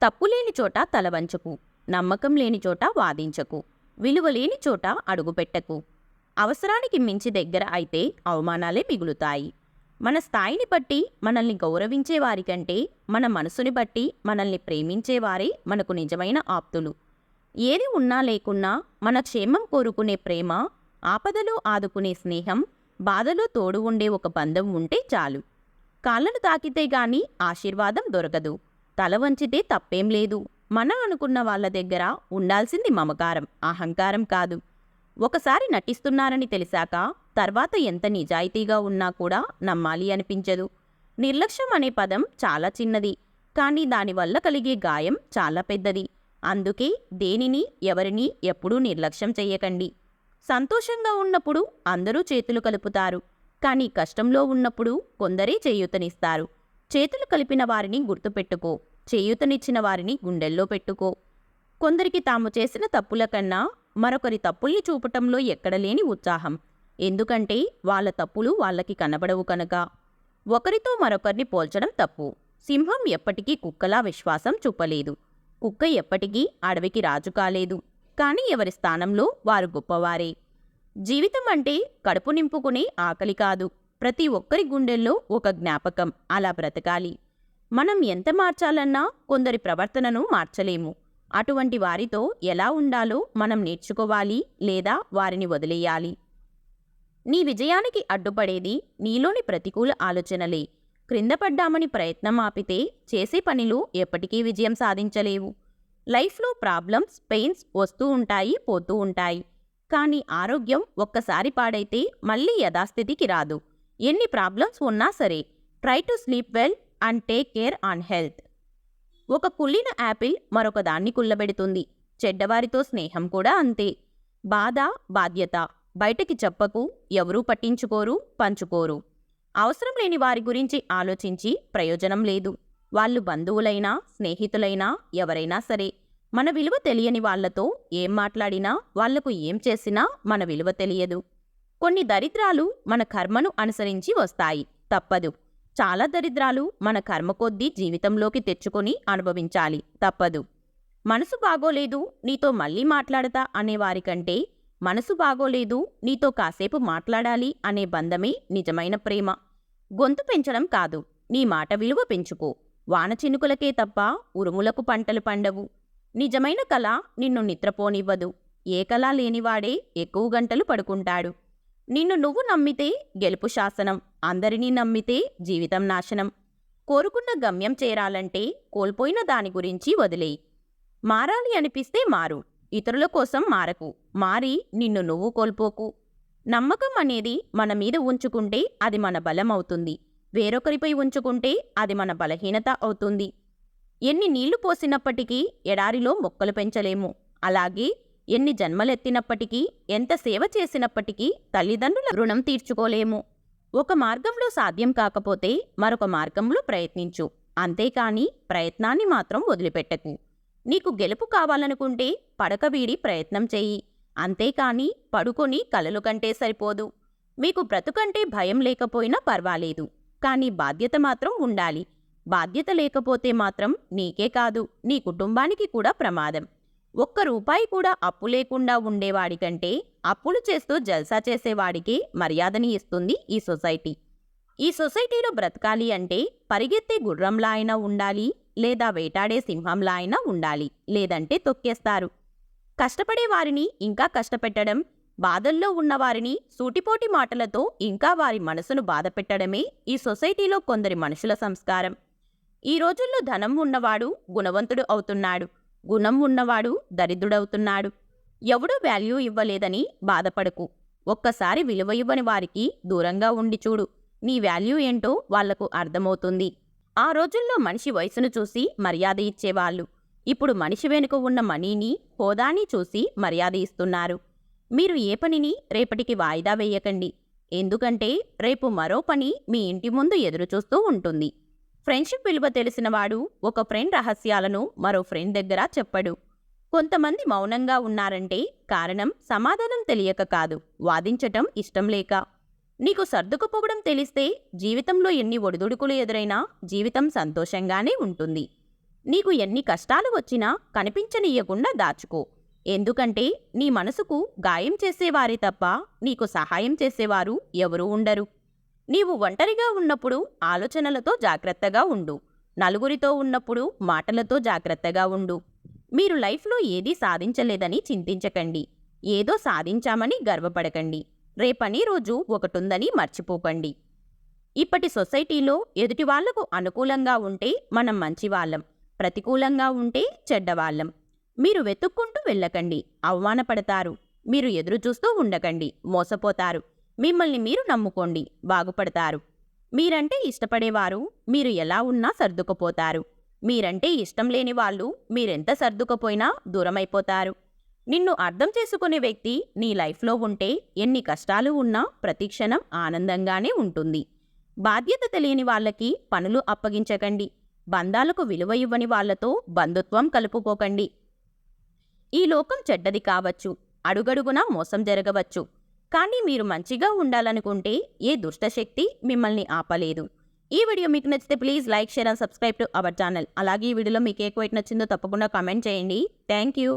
తప్పు లేని చోట తల వంచకు, నమ్మకం లేని చోట వాదించకు, విలువ లేని చోట అడుగుపెట్టకు. అవసరానికి మించి దగ్గర అయితే అవమానాలే మిగులుతాయి. మన స్థాయిని బట్టి మనల్ని గౌరవించే వారికంటే మన మనసుని బట్టి మనల్ని ప్రేమించేవారే మనకు నిజమైన ఆప్తులు. ఏది ఉన్నా లేకున్నా మన క్షేమం కోరుకునే ప్రేమ, ఆపదలో ఆదుకునే స్నేహం, బాధలో తోడు ఉండే ఒక బంధం ఉంటే చాలు. కాళ్ళను తాకితే గాని ఆశీర్వాదం దొరకదు. తల వంచితే తప్పేం లేదు. మన అనుకున్న వాళ్ళ దగ్గర ఉండాల్సింది మమకారం, అహంకారం కాదు. ఒకసారి నటిస్తున్నారని తెలిసాక తర్వాత ఎంత నిజాయితీగా ఉన్నా కూడా నమ్మాలి అనిపించదు. నిర్లక్ష్యం అనే పదం చాలా చిన్నది, కానీ దానివల్ల కలిగే గాయం చాలా పెద్దది. అందుకే దేనిని, ఎవరిని ఎప్పుడూ నిర్లక్ష్యం చెయ్యకండి. సంతోషంగా ఉన్నప్పుడు అందరూ చేతులు కలుపుతారు, కానీ కష్టంలో ఉన్నప్పుడు కొందరే చేయూతనిస్తారు. చేతులు కలిపిన వారిని గుర్తుపెట్టుకో, చేయూతనిచ్చిన వారిని గుండెల్లో పెట్టుకో. కొందరికి తాము చేసిన తప్పుల కన్నా మరొకరి తప్పుల్ని చూపటంలో ఎక్కడలేని ఉత్సాహం. ఎందుకంటే వాళ్ళ తప్పులు వాళ్ళకి కనబడవు కనుక. ఒకరితో మరొకరిని పోల్చడం తప్పు. సింహం ఎప్పటికీ కుక్కలా విశ్వాసం చూపలేదు. కుక్క ఎప్పటికీ అడవికి రాజు కాలేదు. కానీ ఎవరి స్థానంలో వారు గొప్పవారే. జీవితం అంటే కడుపు నింపుకునే ఆకలి కాదు, ప్రతి ఒక్కరి గుండెల్లో ఒక జ్ఞాపకం. అలా బ్రతకాలి. మనం ఎంత మార్చాలన్నా కొందరి ప్రవర్తనను మార్చలేము. అటువంటి వారితో ఎలా ఉండాలో మనం నేర్చుకోవాలి, లేదా వారిని వదిలేయాలి. నీ విజయానికి అడ్డుపడేది నీలోని ప్రతికూల ఆలోచనలే. క్రింద పడ్డామని ప్రయత్నం ఆపితే చేసే పనిలో ఎప్పటికీ విజయం సాధించలేవు. లైఫ్లో ప్రాబ్లమ్స్, పెయిన్స్ వస్తూ ఉంటాయి, పోతూ ఉంటాయి. కానీ ఆరోగ్యం ఒక్కసారి పాడైతే మళ్ళీ యథాస్థితికి రాదు. ఎన్ని ప్రాబ్లమ్స్ ఉన్నా సరే try to sleep well and take care on health. ఒక కుళ్ళిన యాపిల్ మరొక దాన్ని కుళ్ళబెడుతుంది. చెడ్డవారితో స్నేహం కూడా అంతే. బాధ, బాధ్యత బయటకి చెప్పకు, ఎవరూ పట్టించుకోరు, పంచుకోరు. అవసరం లేని వారి గురించి ఆలోచించి ప్రయోజనం లేదు. వాళ్ళు బంధువులైనా, స్నేహితులైనా, ఎవరైనా సరే. మన విలువ తెలియని వాళ్లతో ఏం మాట్లాడినా, వాళ్లకు ఏం చేసినా మన విలువ తెలియదు. కొన్ని దరిద్రాలు మన కర్మను అనుసరించి వస్తాయి, తప్పదు. చాలా దరిద్రాలు మన కర్మ కొద్దీ జీవితంలోకి తెచ్చుకొని అనుభవించాలి, తప్పదు. మనసు బాగోలేదు, నీతో మళ్ళీ మాట్లాడతా అనేవారికంటే మనసు బాగోలేదు, నీతో కాసేపు మాట్లాడాలి అనే బంధమే నిజమైన ప్రేమ. గొంతు పెంచడం కాదు, నీ మాట విలువ పెంచుకో. వాన చినుకులకే తప్ప ఉరుములకు పంటలు పండవు. నిజమైన కళ నిన్ను నిద్రపోనివ్వదు. ఏ కళ లేనివాడే ఎక్కువ గంటలు పడుకుంటాడు. నిన్ను నువ్వు నమ్మితే గెలుపు శాసనం, అందరినీ నమ్మితే జీవితం నాశనం. కోరుకున్న గమ్యం చేరాలంటే కోల్పోయిన దాని గురించి వదిలేయి. మారాలి అనిపిస్తే మారు, ఇతరుల కోసం మారకు. మారి నిన్ను నువ్వు కోల్పోకు. నమ్మకం అనేది మన మీద ఉంచుకుంటే అది మన బలం అవుతుంది. వేరొకరిపై ఉంచుకుంటే అది మన బలహీనత అవుతుంది. ఎన్ని నీళ్లు పోసినప్పటికీ ఎడారిలో మొక్కలు పెంచలేము. అలాగే ఎన్ని జన్మలెత్తినప్పటికీ, ఎంత సేవ చేసినప్పటికీ తల్లిదండ్రుల రుణం తీర్చుకోలేము. ఒక మార్గంలో సాధ్యం కాకపోతే మరొక మార్గంలో ప్రయత్నించు. అంతేకాని ప్రయత్నాన్ని మాత్రం వదిలిపెట్టకు. నీకు గెలుపు కావాలనుకుంటే పడక వీడి ప్రయత్నం చెయ్యి. అంతేకాని పడుకొని కలలు కంటే సరిపోదు. మీకు బ్రతుకంటే భయం లేకపోయినా పర్వాలేదు, కానీ బాధ్యత మాత్రం ఉండాలి. బాధ్యత లేకపోతే మాత్రం నీకే కాదు, నీ కుటుంబానికి కూడా ప్రమాదం. ఒక్క రూపాయి కూడా అప్పు లేకుండా ఉండేవాడికంటే అప్పులు చేస్తూ జల్సా చేసేవాడికే మర్యాదని ఇస్తుంది ఈ సొసైటీ. ఈ సొసైటీలో బ్రతకాలి అంటే పరిగెత్తే గుర్రంలా అయినా ఉండాలి, లేదా వేటాడే సింహంలా అయినా ఉండాలి. లేదంటే తొక్కేస్తారు. కష్టపడే వారిని ఇంకా కష్టపెట్టడం, బాధల్లో ఉన్నవారిని సూటిపోటి మాటలతో ఇంకా వారి మనసును బాధపెట్టడమే ఈ సొసైటీలో కొందరి మనుషుల సంస్కారం. ఈ రోజుల్లో ధనం ఉన్నవాడు గుణవంతుడు అవుతున్నాడు, గుణం ఉన్నవాడు దరిద్రుడవుతున్నాడు. ఎవడూ వాల్యూ ఇవ్వలేదని బాధపడకు. ఒక్కసారి విలువ ఇవ్వని వారికి దూరంగా ఉండి చూడు, నీ వాల్యూ ఏంటో వాళ్లకు అర్థమవుతుంది. ఆ రోజుల్లో మనిషి వయసును చూసి మర్యాద ఇచ్చేవాళ్ళు. ఇప్పుడు మనిషి వెనుక ఉన్న మనీని, హోదాని చూసి మర్యాద ఇస్తున్నారు. మీరు ఏ పనిని రేపటికి వాయిదా వేయకండి. ఎందుకంటే రేపు మరో పని మీ ఇంటి ముందు ఎదురుచూస్తూ ఉంటుంది. ఫ్రెండ్షిప్ విలువ తెలిసినవాడు ఒక ఫ్రెండ్ రహస్యాలను మరో ఫ్రెండ్ దగ్గర చెప్పడు. కొంతమంది మౌనంగా ఉన్నారంటే కారణం సమాధానం తెలియక కాదు, వాదించటం ఇష్టం లేక. నీకు సర్దుకుపోవడం తెలిస్తే జీవితంలో ఎన్ని ఒడిదుడుకులు ఎదురైనా జీవితం సంతోషంగానే ఉంటుంది. నీకు ఎన్ని కష్టాలు వచ్చినా కనిపించనీయకుండా దాచుకో. ఎందుకంటే నీ మనసుకు గాయం చేసేవారే తప్ప నీకు సహాయం చేసేవారు ఎవరూ ఉండరు. నీవు ఒంటరిగా ఉన్నప్పుడు ఆలోచనలతో జాగ్రత్తగా ఉండు. నలుగురితో ఉన్నప్పుడు మాటలతో జాగ్రత్తగా ఉండు. మీరు లైఫ్లో ఏదీ సాధించలేదని చింతించకండి. ఏదో సాధించామని గర్వపడకండి. రేపని రోజు ఒకటుందని మర్చిపోకండి. ఇప్పటి సొసైటీలో ఎదుటి వాళ్లకు అనుకూలంగా ఉంటే మనం మంచివాళ్ళం, ప్రతికూలంగా ఉంటే చెడ్డవాళ్ళం. మీరు వెతుక్కుంటూ వెళ్ళకండి, అవమానపడతారు. మీరు ఎదురుచూస్తూ ఉండకండి, మోసపోతారు. మిమ్మల్ని మీరు నమ్ముకోండి, బాగుపడతారు. మీరంటే ఇష్టపడేవారు మీరు ఎలా ఉన్నా సర్దుకుపోతారు. మీరంటే ఇష్టం లేని వాళ్ళు మీరెంత సర్దుకుపోయినా దూరమైపోతారు. నిన్ను అర్థం చేసుకునే వ్యక్తి నీ లైఫ్లో ఉంటే ఎన్ని కష్టాలు ఉన్నా ప్రతిక్షణం ఆనందంగానే ఉంటుంది. బాధ్యత తెలియని వాళ్ళకి పనులు అప్పగించకండి. బంధాలకు విలువ ఇవ్వని వాళ్లతో బంధుత్వం కలుపుకోకండి. ఈ లోకం చెడ్డది కావచ్చు, అడుగడుగునా మోసం జరగవచ్చు. కానీ మీరు మంచిగా ఉండాలనుకుంటే ఏ దుష్టశక్తి మిమ్మల్ని ఆపలేదు. ఈ వీడియో మీకు నచ్చితే please like, share and subscribe to our channel. అలాగే ఈ వీడియోలో మీకు ఏ క్వైట్ నచ్చిందో తప్పకుండా కామెంట్ చేయండి. Thank you.